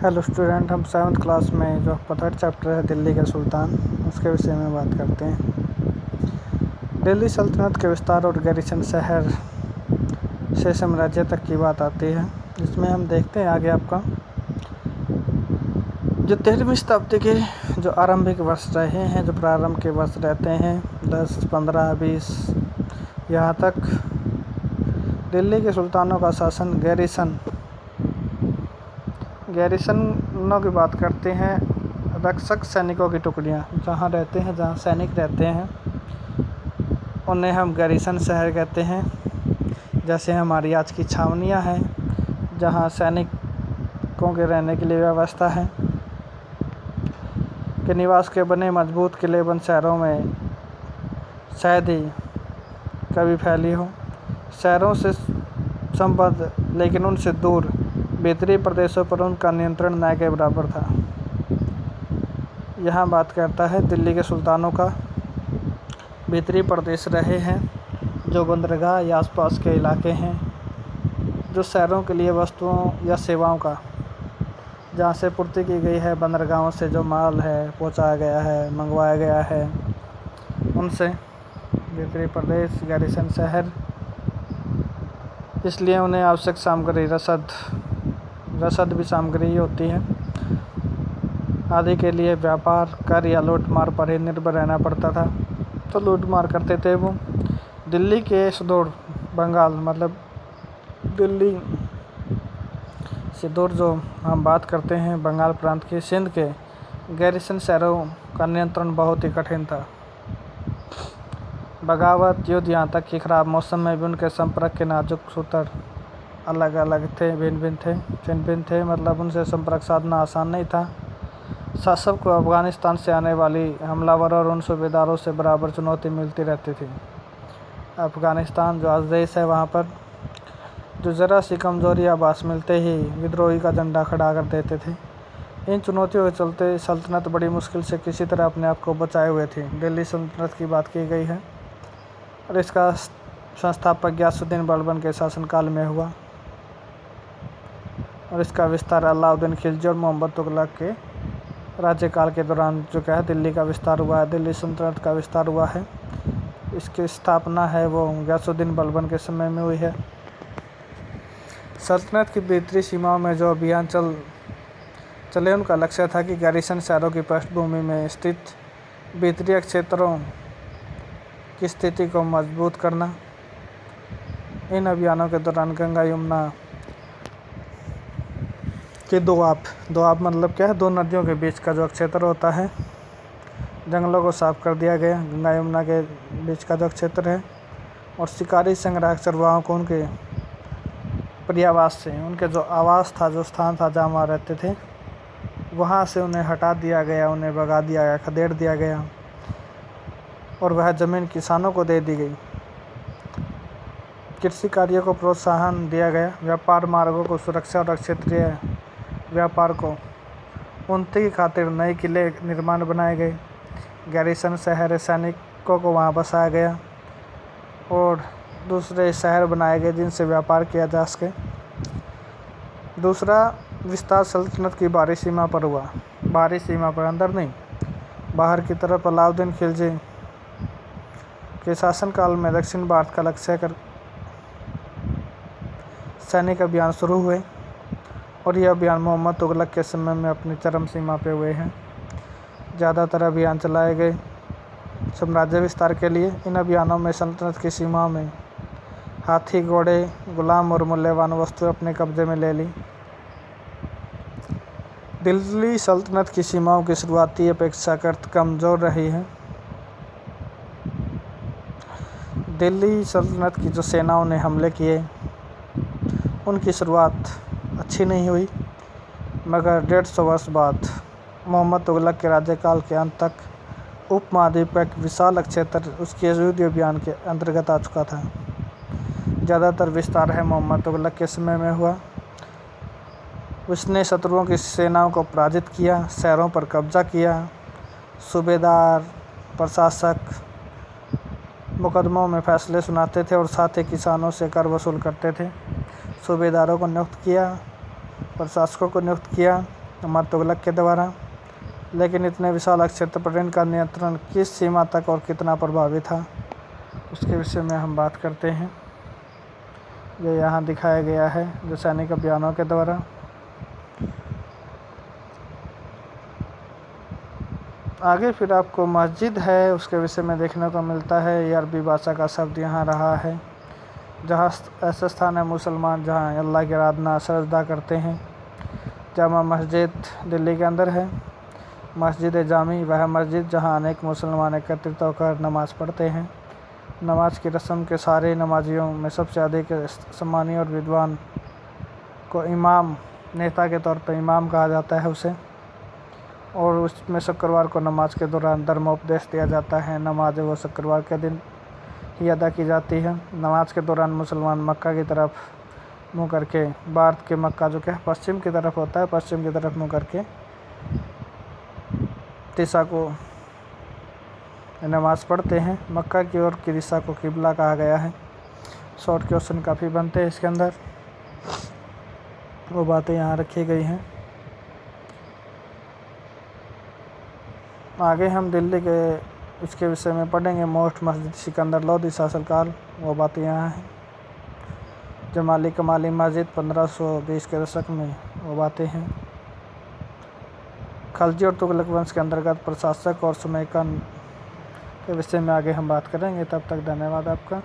Hello student, हम 7th class में जो थर्ड चैप्टर है दिल्ली के सुल्तान, उसके विषय में बात करते हैं। दिल्ली सल्तनत के विस्तार और गैरिसन शहर से साम्राज्य तक की बात आती है, जिसमें हम देखते हैं आगे आपका जो 13वीं शताब्दी के जो आरंभिक वर्ष रहे हैं, जो प्रारंभ के वर्ष रहते हैं 10, 15, 20 यहाँ तक दिल्ली के सुल्तानों का शासन गैरिसनों की बात करते हैं। रक्षक सैनिकों की टुकड़ियाँ जहाँ रहते हैं, जहाँ सैनिक रहते हैं, उन्हें हम गैरिसन शहर कहते हैं। जैसे हमारी आज की छावनियाँ हैं, जहाँ सैनिकों के रहने के लिए व्यवस्था है, के निवास के बने मजबूत किलेबंद शहरों में शायद ही कभी फैली हो। शहरों से संबद्ध लेकिन उनसे दूर भीतरी प्रदेशों पर उनका नियंत्रण न के बराबर था। यहाँ बात करता है दिल्ली के सुल्तानों का भीतरी प्रदेश रहे हैं, जो बंदरगाह या आसपास के इलाके हैं, जो शहरों के लिए वस्तुओं या सेवाओं का जहाँ से पूर्ति की गई है, बंदरगाहों से जो माल है पहुँचाया गया है, मंगवाया गया है, उनसे भीतरी प्रदेश गैरिसन शहर। इसलिए उन्हें आवश्यक सामग्री रसद भी सामग्री होती है आदि के लिए व्यापार, कर या लूट मार पर ही निर्भर रहना पड़ता था। तो लूट मार करते थे वो। दिल्ली के सुदूर बंगाल, मतलब दिल्ली से दूर जो हम बात करते हैं बंगाल प्रांत के सिंध के गैरिसन शहरों का नियंत्रण बहुत ही कठिन था। बगावत, युद्ध, यहाँ तक कि खराब मौसम में भी उनके संपर्क के नाजुक सूत्र अलग अलग थे, भिन्न थे। मतलब उनसे संपर्क साधना आसान नहीं था। शासक को अफगानिस्तान से आने वाली हमलावर और उन सूबेदारों से बराबर चुनौती मिलती रहती थी। अफगानिस्तान जो आज देश है, वहाँ पर जो ज़रा सी कमजोरी आभास मिलते ही विद्रोही का झंडा खड़ा कर देते थे। इन चुनौतियों के चलते सल्तनत बड़ी मुश्किल से किसी तरह अपने आप को बचाए हुए थी। दिल्ली सल्तनत की बात की गई है और इसका संस्थापक गयासुद्दीन बलबन के शासनकाल में हुआ और इसका विस्तार अलाउद्दीन खिलजी और मोहम्मद तुगलक के राज्यकाल के दौरान जो क्या है दिल्ली का विस्तार हुआ है, दिल्ली सल्तनत का विस्तार हुआ है। इसकी स्थापना है वो गयासुद्दीन बलबन के समय में हुई है। सल्तनत की भीतरी सीमाओं में जो अभियान चले, उनका लक्ष्य था कि गैरिसन शहरों की पृष्ठभूमि में स्थित भीतरी क्षेत्रों की स्थिति को मजबूत करना। इन अभियानों के दौरान गंगा यमुना के दोआब मतलब क्या है, दो नदियों के बीच का जो क्षेत्र होता है, जंगलों को साफ कर दिया गया। गंगा यमुना के बीच का जो क्षेत्र है, और शिकारी संग्राहक चरवाहों को उनके पर्यावास से, उनके जो आवास था, जो स्थान था जहाँ वहाँ रहते थे, वहाँ से उन्हें हटा दिया गया, उन्हें भगा दिया गया, खदेड़ दिया गया और वह ज़मीन किसानों को दे दी गई। कृषि कार्यों को प्रोत्साहन दिया गया। व्यापार मार्गों को सुरक्षा और क्षेत्रीय व्यापार को उन्नति की खातिर नए किले निर्माण बनाए गए। गैरिसन शहर सैनिकों को वहाँ बसाया गया और दूसरे शहर बनाए गए जिनसे व्यापार किया जा सके। दूसरा विस्तार सल्तनत की बाहरी सीमा पर हुआ। बाहरी सीमा पर, अंदर नहीं, बाहर की तरफ अलाउद्दीन खिलजी के शासनकाल में दक्षिण भारत का लक्ष्य कर सैनिक अभियान शुरू हुए और यह अभियान मोहम्मद तुगलक के समय में अपनी चरम सीमा पे हुए हैं। ज़्यादातर अभियान चलाए गए साम्राज्य विस्तार के लिए। इन अभियानों में सल्तनत की सीमाओं में हाथी, घोड़े, गुलाम और मूल्यवान वस्तुएं अपने कब्जे में ले ली। दिल्ली सल्तनत की सीमाओं की शुरुआती अपेक्षाकृत कमज़ोर रही है। दिल्ली सल्तनत की जो सेनाओं ने हमले किए, उनकी शुरुआत अच्छी नहीं हुई, मगर 150 वर्ष बाद मोहम्मद तुगलक के राज्यकाल के अंत तक उपमहाद्वीप का एक विशाल क्षेत्र उसके युद्ध अभियान के अंतर्गत आ चुका था। ज़्यादातर विस्तार है मोहम्मद तुगलक के समय में हुआ। उसने शत्रुओं की सेनाओं को पराजित किया, शहरों पर कब्जा किया, सूबेदार, प्रशासक मुकदमों में फैसले सुनाते थे और साथ ही किसानों से कर वसूल करते थे। सूबेदारों को नियुक्त किया, प्रशासकों को नियुक्त किया उमर तुगलक के द्वारा। लेकिन इतने विशाल क्षेत्र पर इनका नियंत्रण किस सीमा तक और कितना प्रभावी था, उसके विषय में हम बात करते हैं। ये यहाँ दिखाया गया है जो सैनिक अभियानों के द्वारा। आगे फिर आपको मस्जिद है उसके विषय में देखने को मिलता है। ये अरबी भाषा का शब्द यहाँ रहा है, जहाँ ऐसा स्थान है मुसलमान जहाँ अल्लाह की आराधना सजदा करते हैं। जामा मस्जिद दिल्ली के अंदर है। मस्जिद जामी वह मस्जिद जहाँ अनेक मुसलमान एकत्रित होकर नमाज़ पढ़ते हैं। नमाज की रस्म के सारे नमाजियों में सबसे अधिक सम्मानीय और विद्वान को इमाम, नेता के तौर पर इमाम कहा जाता है उसे। और उसमें शुक्रवार को नमाज के दौरान धर्मोपदेश दिया जाता है। नमाज वो शुक्रवार के दिन ही अदा की जाती है। नमाज के दौरान मुसलमान मक्का की तरफ मुँह करके, भारत के मक्का जो कि पश्चिम की तरफ होता है, पश्चिम की तरफ मुँह करके दिशा को नमाज़ पढ़ते हैं। मक्का की ओर की दिशा को किबला कहा गया है। शॉर्ट क्वेश्चन काफ़ी बनते हैं इसके अंदर, वो बातें यहाँ रखी गई हैं। आगे हम दिल्ली के इसके विषय में पढ़ेंगे। मोस्ट मस्जिद सिकंदर लोधी शासनकाल, वो बातें यहाँ हैं। जमाली कमाली मस्जिद 1520 के दशक में, वो बातें हैं। खलजी और तुगलक वंश के अंतर्गत प्रशासक और सुमेकन के विषय में आगे हम बात करेंगे। तब तक धन्यवाद आपका।